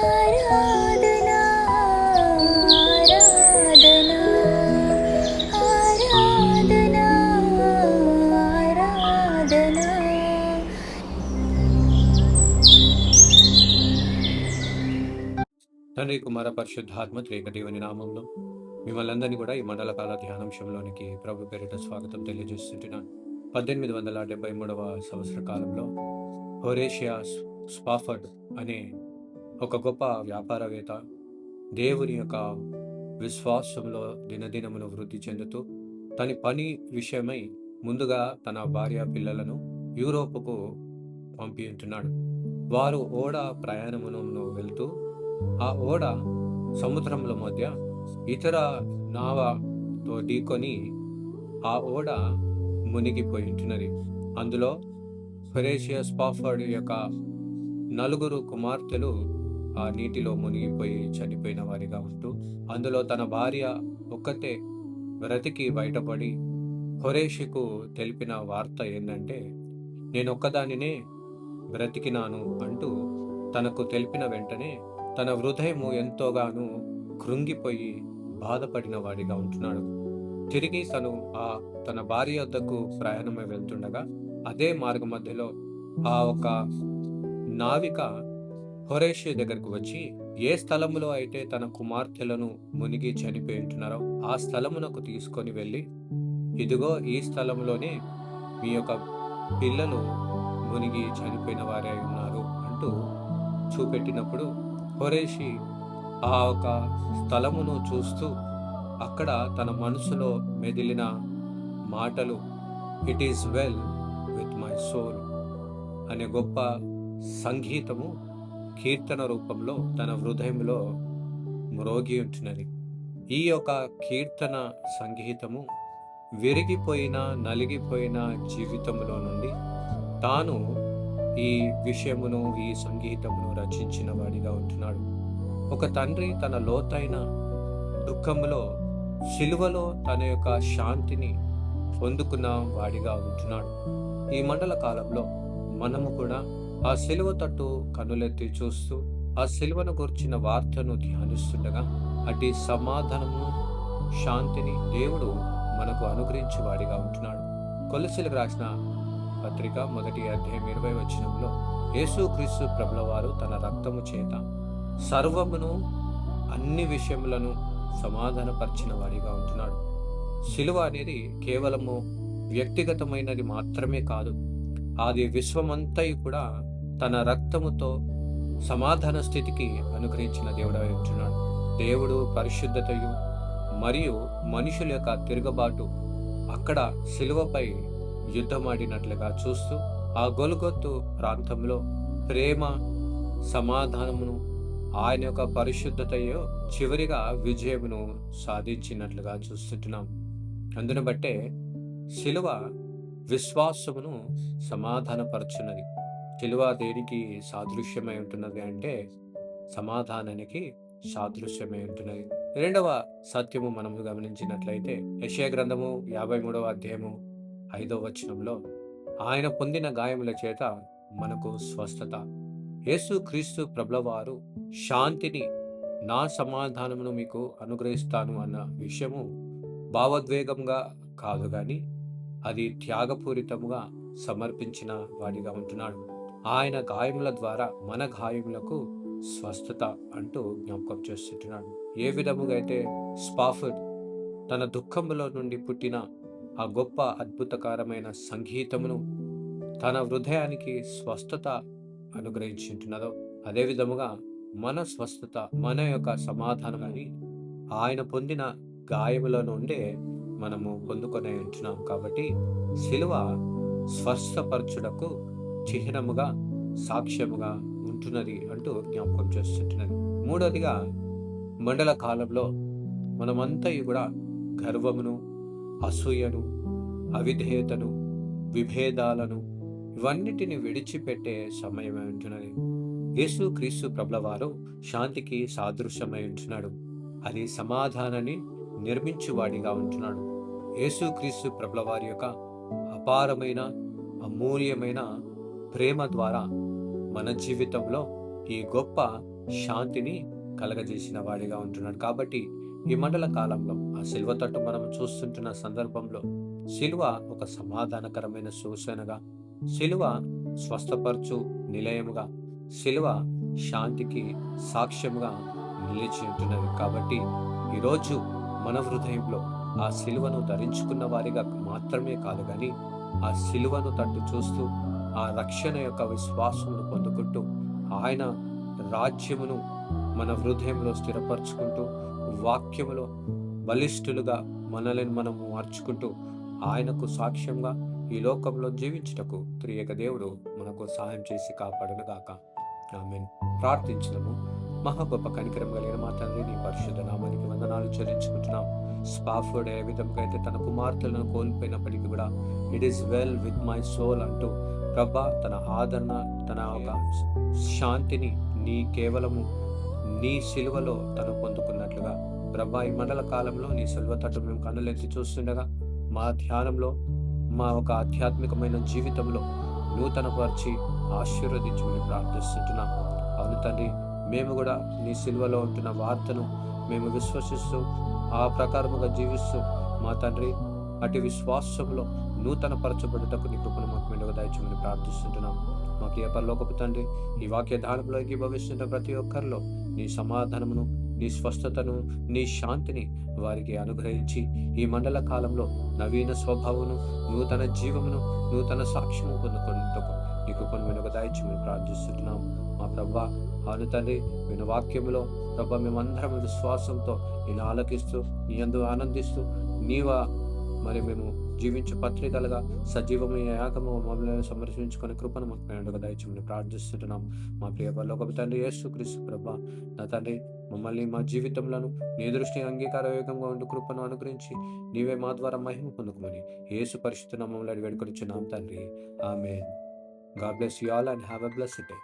ఆరాధనా ఆరాధనా ఆరాధనా ఆరాధనా. తండ్రి, కుమార, పరిశుద్ధాత్మ త్రేక దేవుని నామంలో మిమ్మల్ని అందరినీ కూడా ఈ మండల కాల ధ్యానాంశంలోనికి ప్రభు పేరిట స్వాగతం తెలియజేస్తుంటున్నాను. 1873వ సంవత్సర కాలంలో హోరేషియా స్పాఫర్డ్ అనే ఒక గొప్ప వ్యాపారవేత్త దేవుని యొక్క విశ్వాసంలో దినదినమును వృద్ధి చెందుతూ తన పని విషయమై ముందుగా తన భార్య పిల్లలను యూరోపుకు పంపి ఉంటున్నాడు. వారు ఓడ ప్రయాణమును వెళ్తూ ఆ ఓడ సముద్రముల మధ్య ఇతర నావతో ఢీకొని ఆ ఓడ మునిగిపోయి ఉంటున్నది. అందులో హోరేషియా స్పాఫర్డ్ యొక్క 4 కుమార్తెలు ఆ నీటిలో మునిగిపోయి చనిపోయిన వారిగా ఉంటూ, అందులో తన భార్య ఒక్కతే బ్రతికి బయటపడి హోరేషికు తెలిపిన వార్త ఏంటంటే, నేను ఒక్కదానినే బ్రతికినాను అంటూ తనకు తెలిపిన వెంటనే తన హృదయము ఎంతోగానో కృంగిపోయి బాధపడిన వాడిగా ఉంటున్నాడు. తిరిగి తన భార్య వద్దకు ప్రయాణమై వెళ్తుండగా అదే మార్గ మధ్యలో ఆ ఒక నావిక హోరేషియా దగ్గరకు వచ్చి, ఏ స్థలములో అయితే తన కుమార్తెలను మునిగి చనిపోయి ఉంటున్నారో ఆ స్థలమునకు తీసుకొని వెళ్ళి, ఇదిగో ఈ స్థలంలోనే మీ యొక్క పిల్లలు మునిగి చనిపోయిన వారే ఉన్నారు అంటూ చూపెట్టినప్పుడు హోరేషి ఆ ఒక స్థలమును చూస్తూ అక్కడ తన మనసులో మెదిలిన మాటలు, it is well with my soul అనే గొప్ప సంగీతము కీర్తన రూపంలో తన హృదయంలో మ్రోగి ఉంటున్నది. ఈ యొక్క కీర్తన సంగీతము విరిగిపోయిన నలిగిపోయిన జీవితంలో నుండి తాను ఈ విషయమును, ఈ సంగీతమును రచించిన వాడిగా ఉంటున్నాడు. ఒక తండ్రి తన లోతైన దుఃఖములో సిలువలో తన యొక్క శాంతిని పొందుకున్న వాడిగా ఉంటున్నాడు. ఈ మండల కాలంలో మనము కూడా ఆ సిలువ తట్టు కనులెత్తి చూస్తూ ఆ సిలువను గురించిన వార్తను ధ్యానిస్తుండగా అటు సమాధానము, శాంతిని దేవుడు మనకు అనుగ్రహించే వాడిగా ఉంటున్నాడు. కొలొస్సీయులకు రాసిన పత్రిక 1వ అధ్యాయం 20వ వచనంలో యేసుక్రీస్తు ప్రభుల వారు తన రక్తము చేత సర్వమును, అన్ని విషయములను సమాధానపరిచిన వాడిగా ఉంటున్నాడు. సిలువ అనేది కేవలము వ్యక్తిగతమైనది మాత్రమే కాదు, అది విశ్వమంతయు కూడా తన రక్తముతో సమాధాన స్థితికి అనుగ్రహించిన దేవుడై ఉంటున్నాడు. దేవుడు పరిశుద్ధతయు మరియు మనుషుల యొక్క తిరుగుబాటు అక్కడ సిలువపై యుద్ధమాడినట్లుగా చూస్తూ ఆ గొల్గొత్తు ప్రాంతంలో ప్రేమ, సమాధానమును, ఆయన యొక్క పరిశుద్ధతయో చివరిగా విజయమును సాధించినట్లుగా చూస్తుంటున్నాం. అందును బట్టే సిలువ విశ్వాసమును సమాధానపరచున్నది. సిలువ దేనికి సాదృశ్యమై ఉంటున్నది అంటే సమాధానానికి సాదృశ్యమై ఉంటున్నది. రెండవ సత్యము మనము గమనించినట్లయితే యెషయా గ్రంథము 53వ అధ్యాయము 5వ వచనంలో ఆయన పొందిన గాయముల చేత మనకు స్వస్థత. యేసుక్రీస్తు ప్రభుల వారు శాంతిని, నా సమాధానమును మీకు అనుగ్రహిస్తాను అన్న విషయము భావోద్వేగంగా కాదు గాని అది త్యాగపూరితముగా సమర్పించిన వాడిగా ఉంటున్నాడు. ఆయన గాయముల ద్వారా మన గాయములకు స్వస్థత అంటూ జ్ఞాపకం చేస్తుంటున్నాడు. ఏ విధముగా అయితే స్పాఫర్డ్ తన దుఃఖములో నుండి పుట్టిన ఆ గొప్ప అద్భుతకరమైన సంగీతమును తన హృదయానికి స్వస్థత అనుగ్రహించుంటున్నదో, అదే విధముగా మన స్వస్థత, మన యొక్క సమాధానాన్ని ఆయన పొందిన గాయముల నుండే మనము పొందుకొని ఉంటున్నాం. కాబట్టి సిలువ స్వస్థపరచుటకు చిహ్నముగా, సాక్ష్యముగా ఉంటున్నది అంటూ జ్ఞాపకం చేస్తుంటున్నది. మూడవదిగా, మండల కాలంలో మనమంతా కూడా గర్వమును, అసూయను, అవిధేయతను, విభేదాలను ఇవన్నిటిని విడిచిపెట్టే సమయమై ఉంటున్నది. యేసుక్రీస్తు ప్రభుల వారు శాంతికి సాదృశ్యమై ఉంటున్నాడు. అది సమాధానాన్ని నిర్మించువాడిగా ఉంటున్నాడు. యేసుక్రీస్తు ప్రభుల వారి యొక్క అపారమైన, అమూల్యమైన ప్రేమ ద్వారా మన జీవితంలో ఈ గొప్ప శాంతిని కలగజేసిన వాడిగా ఉంటున్నాడు. కాబట్టి ఈ మండల కాలంలో ఆ సిలువ తట్టు మనం చూస్తుంటున్న సందర్భంలో సిలువ ఒక సమాధానకరమైన సూచనగా, సిలువ స్వస్థపరచు నిలయముగా, సిలువ శాంతికి సాక్ష్యంగా నిలిచి ఉంటున్నది. కాబట్టి ఈరోజు మన హృదయంలో ఆ సిలువను ధరించుకున్న వారిగా మాత్రమే కాదు కానీ, ఆ సిలువను తట్టు చూస్తూ ఆ రక్షణ యొక్క విశ్వాసమును పొందుకుంటూ ఆయన రాజ్యమును మన హృదయంలో స్థిరపరచుకుంటూ వాక్యములో బలిష్ఠులుగా మనల్ని మనము మార్చుకుంటూ ఆయనకు సాక్ష్యంగా ఈ లోకంలో జీవించుటకు త్రియేక దేవుడు మనకు సహాయం చేసి కాపాడును గాక. ఆమేన్. ప్రార్థించుదాము. మహా గొప్ప కనికరం కలిగిన మా తండ్రి, నీ పరిశుద్ధ నామానికి వందనాలు చెల్లించుకుంటున్నాం. స్పాఫర్డ్ ఏ విధంగా అయితే తన కుమార్తెలను కోల్పోయినప్పటికీ కూడా it is well with my soul అంటూ ప్రభా తన ఆదరణ, తన ఒక శాంతిని కేవలము నీ సిలువలో తను పొందుకున్నట్లుగా ప్రభా ఈ మండల కాలంలో నీ సిలువ తట్టు మేము కన్నులెత్తి చూస్తుండగా మా ధ్యానంలో, మా ఒక ఆధ్యాత్మికమైన జీవితంలో నూతనపరిచి ఆశీర్వదించమని ప్రార్థిస్తుంటున్నాం. అవును తండ్రి, మేము కూడా నీ సిలువలో ఉంటున్న వార్తను మేము విశ్వసిస్తూ ఆ ప్రకారముగా జీవిస్తూ మా తండ్రి అటు విశ్వాసంలో నూతన పరచబడుటకు నీ కృపను మాకు మెండుగా దయచేయమని ప్రార్థిస్తుంటున్నాం. మా ప్రియ పరలోకపు తండ్రి, ఈ వాక్య ధారంలో ఏకీభవిస్తున్న ప్రతి ఒక్కరిలో నీ సమాధానమును, నీ స్వస్థతను, నీ శాంతిని వారికి అనుగ్రహించి ఈ మండల కాలంలో నవీన స్వభావమును, నూతన జీవమును, నూతన సాక్ష్యము పొందుకునేందుకు నీ కృపను మెండుగా దయచేయమని ప్రార్థిస్తున్నాం. మా ప్రభా అవును తండ్రి, విన వాక్యములో ప్రభా మేమందరం విశ్వాసంతో నేను ఆలకిస్తూ నీ యందు ఆనందిస్తూ నీవా మరి మేము జీవించే పత్రికలుగా సజీవమైన యాగము మమ్మల్ని సమర్పించుకునే కృపను మాకు మెండుగా దయచేయమని ప్రార్థిస్తున్నాం. మా ప్రియ పరలోకపు తండ్రి యేసుక్రీస్తు ప్రభా నా తండ్రి, మమ్మల్ని మా జీవితంలో నీ దృష్టి అంగీకారయోగ్యంగా ఉండి కృపను అనుగ్రహించి నీవే మా ద్వారా మహిమ పొందుకోమని యేసు పరిశుద్ధ నామములో వేడుకొనిచున్నాం తండ్రి. Amen. God bless you all and have a blessed day.